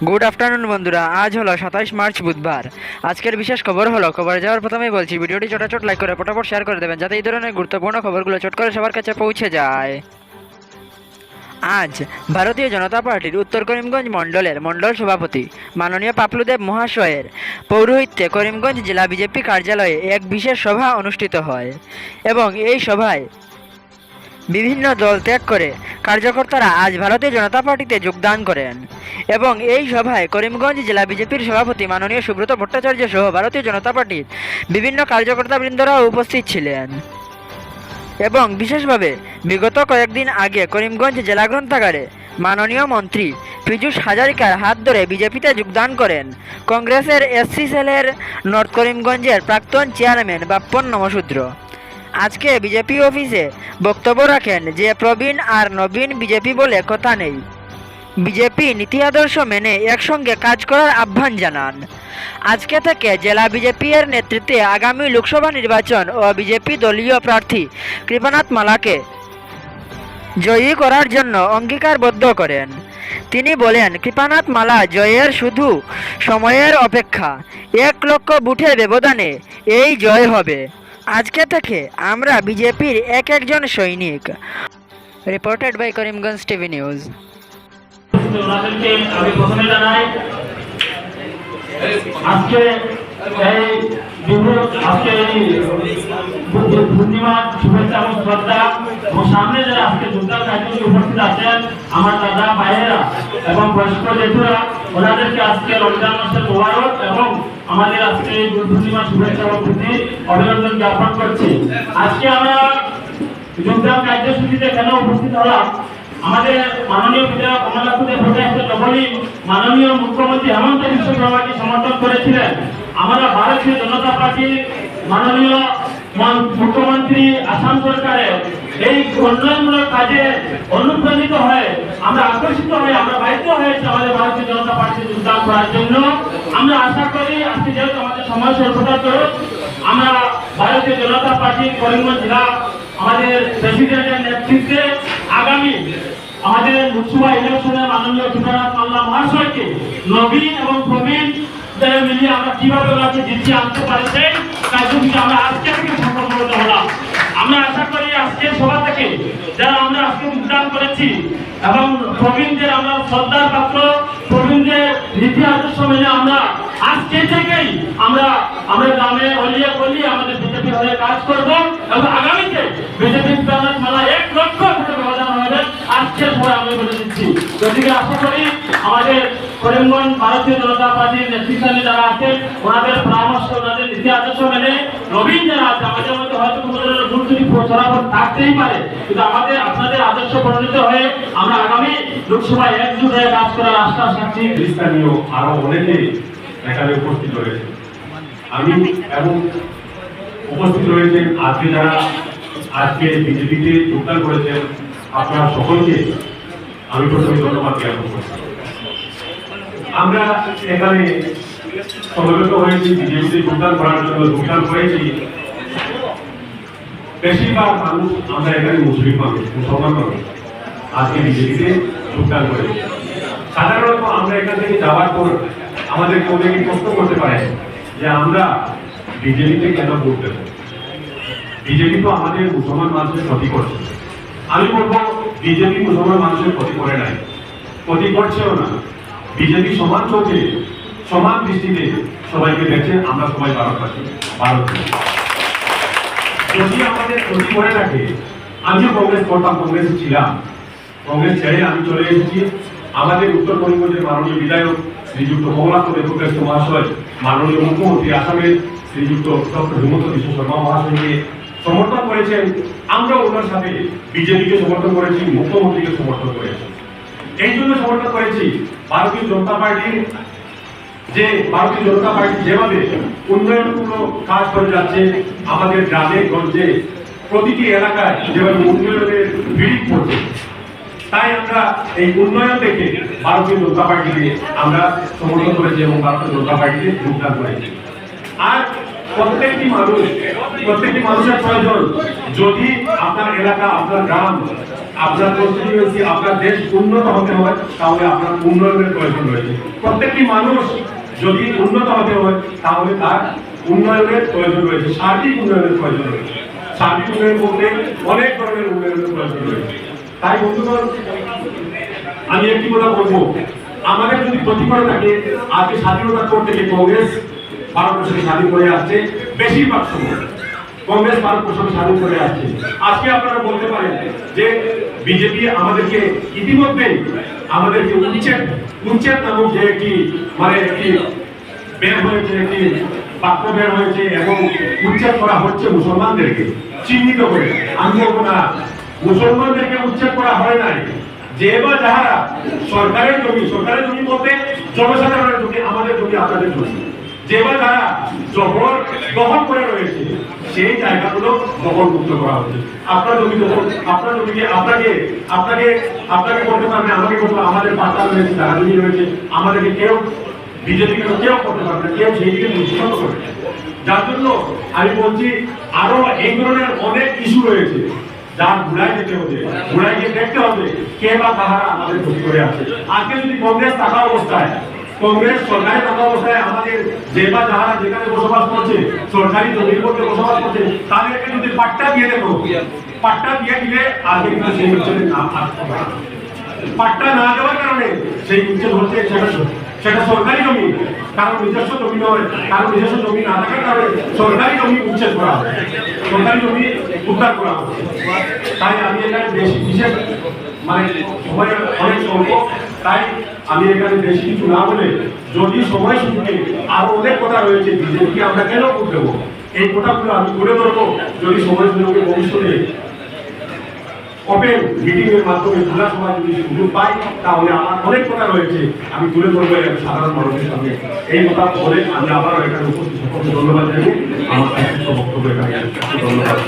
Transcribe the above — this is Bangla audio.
গুড আফটারনুন বন্ধুরা, আজ হলো 27 মার্চ বুধবার। আজকের বিশেষ খবর হলো, খবরে যাওয়ার প্রথমেই বলছি ভিডিওটি চটাচট লাইক করে ফটাফট শেয়ার করে দেবেন যাতে এই ধরনের গুরুত্বপূর্ণ খবরগুলো চট করে সবার কাছে পৌঁছে যায়। আজ ভারতীয় জনতা পার্টির উত্তর করিমগঞ্জ মণ্ডলের মণ্ডল সভাপতি মাননীয় পাপলুদেব মহাশয়ের পৌরোহিত্যে করিমগঞ্জ জেলা বিজেপি কার্যালয়ে এক বিশেষ সভা অনুষ্ঠিত হয় এবং এই সভায় বিভিন্ন দল ত্যাগ করে কার্যকর্তারা আজ ভারতীয় জনতা পার্টিতে যোগদান করেন এবং এই সভায় করিমগঞ্জ জেলা বিজেপির সভাপতি মাননীয় সুব্রত ভট্টাচার্য সহ ভারতীয় জনতা পার্টির বিভিন্ন কার্যকর্তাবৃন্দরাও উপস্থিত ছিলেন এবং বিশেষভাবে বিগত কয়েকদিন আগে করিমগঞ্জ জেলা গ্রন্থাগারে মাননীয় মন্ত্রী পীযূষ হাজারিকার হাত ধরে বিজেপিতে যোগদান করেন কংগ্রেসের এসসি সেলের নর্থ করিমগঞ্জের প্রাক্তন চেয়ারম্যান বাপ্পন নমশূদ্র। আজকে বিজেপি অফিসে বক্তব্য রাখেন যে প্রবীণ আর নবীন বিজেপি বলে কথা নেই, বিজেপি নীতি আদর্শ মেনে একসঙ্গে কাজ করার আহ্বান জানান। আজকে থেকে জেলা বিজেপি এর নেতৃত্বে আগামী লোকসভা নির্বাচন ও বিজেপি দলীয় প্রার্থী কৃপানাথ মালাকে জয়ী করার জন্য অঙ্গীকারবদ্ধ করেন। তিনি বলেন, কৃপানাথ মালা জয়ের শুধু সময়ের অপেক্ষা, 1 লক্ষ ভোটের ব্যবধানে এই জয় হবে। আজকে থেকে আমরা বিজেপির একজন সৈনিক। Reported by Karimganj TV news. ওনাদেরকে আমি প্রথমে জানাই আজকে এই পূর্ণিমা শুভেচ্ছা এবং শ্রদ্ধা এবং সামনে যারা আজকে যোগদান কার্যক্রমে উপস্থিত আছেন আমার দাদা ভাইয়েরা এবং বয়স্ক জেঠুরা, ওনাদেরকে আজকে রমজান মাসের মোবারক এবং আমাদের আজকে এই পূর্ণিমা শুভেচ্ছা এবং প্রীতি অভিনন্দন জ্ঞাপন করছি। আজকে আমরা যোগদান কার্যসূচিতে কেন উপস্থিত হলাম, আমাদের মাননীয় বিধায়ক কমলাপুরের ভোটারদের ডবলি মাননীয় মুখ্যমন্ত্রী হেমন্ত বিশ্ব শর্মাকে সমর্থন করেছিলেন। আমরা ভারতীয় জনতা পার্টির মাননীয় মুখ্যমন্ত্রী আসাম সরকারের এই উন্নয়নমূলক কাজে অনুপ্রাণিত হয়ে আমরা আকর্ষিত হয়ে আমরা বাধ্য হয়েছি আমাদের ভারতীয় জনতা পার্টিতে যোগদান করার জন্য। আমরা আশা করি আজকে যেহেতু আমাদের সময় স্বল্পতা তো আমরা ভারতীয় জনতা পার্টির করিমগঞ্জ জেলা আমাদের প্রেসিডেন্টের নেতৃত্বে আগামী আমাদের লোকসভা ইলেকশনে মাননীয় কৃপানাথ মাল্লা মহাশয়কে নবীন এবং প্রবীণ মিলিয়ে আমরা কিভাবে ওনাকে জিতিয়ে আনতে পারি সেই কার্যক্রমে আমরা আজকে থেকে সংকল্পবদ্ধ হলাম। আমরা আশা করি আজকে সভা থেকে যারা আমরা আজকে যোগদান করেছি এবং প্রবীণদের আমরা শ্রদ্ধার পাত্র, প্রবীণদের নীতি আদর্শ মেনে আমরা আজকে থেকেই আমরা গ্রামে অলিয়ে গলিয়ে আমাদের বিজেপি হয়ে কাজ করবো এবং আগামীতে বিজেপি কৃপানাথ মালা 1 লক্ষ ভোটে ব্যবধান হবে আজকে সবাই আমরা বলে দিচ্ছি। গতিকে আশা করি আমাদের করিমগঞ্জ ভারতীয় জনতা পার্টির নেতৃত্বাধীন যারা আছেন ওনাদের পরামর্শ, ওনাদের নীতি আদর্শ মেনে নবীন যারা আছে আমাদের মধ্যে হয়তো কোনো ধরনের ভুল ত্রুটি চলাফল থাকতেই পারে, কিন্তু আমাদের আপনাদের আদর্শ পরিণত হয়ে আমরা আগামী লোকসভায় একজুট হয়ে কাজ করার আশ্বাস রাখছি। স্থানীয় আরো অনেকে এখানে উপস্থিত রয়েছে, আমি এবং উপস্থিত রয়েছেন আজকে যারা আজকে বিজেপিতে যোগদান করেছেন আপনারা সকলকে আমি প্রথমে ধন্যবাদ জ্ঞাপন করছি। আমরা এখানে সমবেত হয়েছি বিজেপিতে যোগদান করার জন্য, যোগদান করেছি বেশিরভাগ মানুষ আমরা এখানে মুসলিম মানুষ, মুসলমান মানুষ আজকে বিজেপিতে যোগদান করেছি। সাধারণত আমরা এখান থেকে যাওয়ার পর আমাদের অনেকে প্রশ্ন করতে পারে যে আমরা বিজেপিতে কেন ভোট দেব, বিজেপি তো আমাদের মুসলমান মানুষের ক্ষতি করছে। আমি বলবো বিজেপি মুসলমান মানুষের ক্ষতি করে নাই, ক্ষতি করছেও না। বিজেপি সমান চোখে সমান দৃষ্টিতে সবাইকে দেখছে, আমরা সবাই ভারতবাসী, ভারতীয়। যদি আমাদের ক্ষতি করে থাকে, আমিও কংগ্রেস করতাম, কংগ্রেসে ছিলাম, কংগ্রেস ছেড়ে আমি চলে এসেছি আমাদের উত্তর করিমগঞ্জের মাননীয় বিধায়ক শ্রীযুক্ত কমলাপুর দেবকেশ মহাশয়, মাননীয় মুখ্যমন্ত্রী আসামের শ্রীযুক্ত ডক্টর হেমন্ত বিশ্ব শর্মা মহাশয়কে সমর্থন করেছেন। আমরা ওনার সাথে বিজেপিকে সমর্থন করেছি, মুখ্যমন্ত্রীকে সমর্থন করেছি। এই জন্য সমর্থন করেছি ভারতীয় জনতা পার্টির যেভাবে উন্নয়নমূলক কাজ করে যাচ্ছে, আমাদের গ্রামে গঞ্জে প্রতিটি এলাকায় যেভাবে উন্নয়নের বিড়ি পড়ছে, তাই আমরা এই উন্নয়ন দেখে ভারতীয় জনতা পার্টিকে আমরা সমর্থন করেছি এবং ভারতীয় জনতা পার্টিকে যোগদান করেছি। আর প্রত্যেকটি মানুষের প্রয়োজন, যদি আপনার এলাকা, আপনার গ্রাম, আপনার কনস্টিটিউয়েন্সি, আপনার দেশ উন্নত হতে হয়, তাহলে আপনার উন্নয়নের প্রয়োজন রয়েছে। প্রত্যেকটি মানুষ যদি উন্নত হতে হয়, তাহলে তার উন্নয়নের প্রয়োজন রয়েছে, সার্বিক উন্নয়নের প্রয়োজন রয়েছে। সার্বিক উন্নয়ন বলতে অনেক ধরনের উন্নয়নের প্রয়োজন রয়েছে। তাই বন্ধুগণ, আমি একটি কথা বলবো, আমাদের যদি প্রতিফলন থাকে, আজকে স্বাধীনতার পর থেকে কংগ্রেস ভারতবর্ষকে স্বাধীন করে আসছে, বেশিরভাগ সময় কংগ্রেস ভারতবর্ষকে স্বাধীন করে আসছে। আজকে আপনারা বলতে পারেন যে বিজেপি আমাদেরকে ইতিমধ্যেই আমাদেরকে উচ্ছেদ নামক যে একটি একটি বের হয়েছে, একটি বাক্য বের হয়েছে এবং উচ্ছেদ করা হচ্ছে মুসলমানদেরকে চিহ্নিত করে। আমি বলবো না, মুসলমানদেরকে উচ্ছেদ করা হয় নাই। যে বা যাহারা সরকারের জমি বলতে জনসাধারণের জমি, আমাদের জমি, আপনাদের জমি, যে বা যারা জবর দখল করে রয়েছে, সেই জায়গাগুলো দখলমুক্ত করা হচ্ছে। আপনার জমি দখল, আপনার জমিকে আপনাকে করতে পারবে, আমাকে করতে পারবে, আমাদের পাতা রয়েছে, যারা জমি রয়েছে, আমাদেরকে কেউ বিজেপি কেউ করতে পারবে না, কেউ সেই দিকে নিষ্পন্ন করবে। যার জন্য আমি বলছি, আরো এই ধরনের অনেক ইস্যু রয়েছে, যার ঘুরাই যেতে হবে, ঘুরাই গিয়ে দেখতে হবে কে বা কাহারা আমাদের ক্ষতি করে আছে। আজকে যদি কংগ্রেস থাকা অবস্থায়, কংগ্রেস সরকারে থাকা অবস্থায় আমাদের যে বা যাহারা যেখানে বসবাস করছে, সরকারি জমির মধ্যে বসবাস করছে, তাদেরকে যদি পাট্টা দিয়ে দেবো, পাট্টা দিয়ে দিলে আগে কিন্তু সেই অঞ্চলের নাম আসতে পারে। পাট্টা না দেওয়ার কারণে সেই অঞ্চল হচ্ছে সেটা সরকারি জমি, কারণ নিজস্ব জমি নয়, কারণ নিজস্ব জমি না থাকার কারণে সরকারি জমি উচ্ছেদ করা হবে, সরকারি জমি উদ্ধার করা হবে। তাই আমি এখানে বিশেষ সময় অনেক স্বল্প, তাই আমি এখানে বেশি কিছু না বলে, যদি সময় সুযোগে আরো অনেক কথা রয়েছে, বিজেপিকে আমরা কেন ভোট দেবো, এই কথাগুলো আমি তুলে ধরবো। যদি সময় সুযোগে ভবিষ্যতে ওপেন মিটিং এর মাধ্যমে খোলা সভা যদি সুযোগ পাই, তাহলে আমার অনেক কথা রয়েছে, আমি তুলে ধরবো সাধারণ মানুষের সামনে। এই কথা বলে আমি আবারও এখানে উপস্থিত সকলকে ধন্যবাদ জানাই। আমার বক্তব্য এখানে ধন্যবাদ।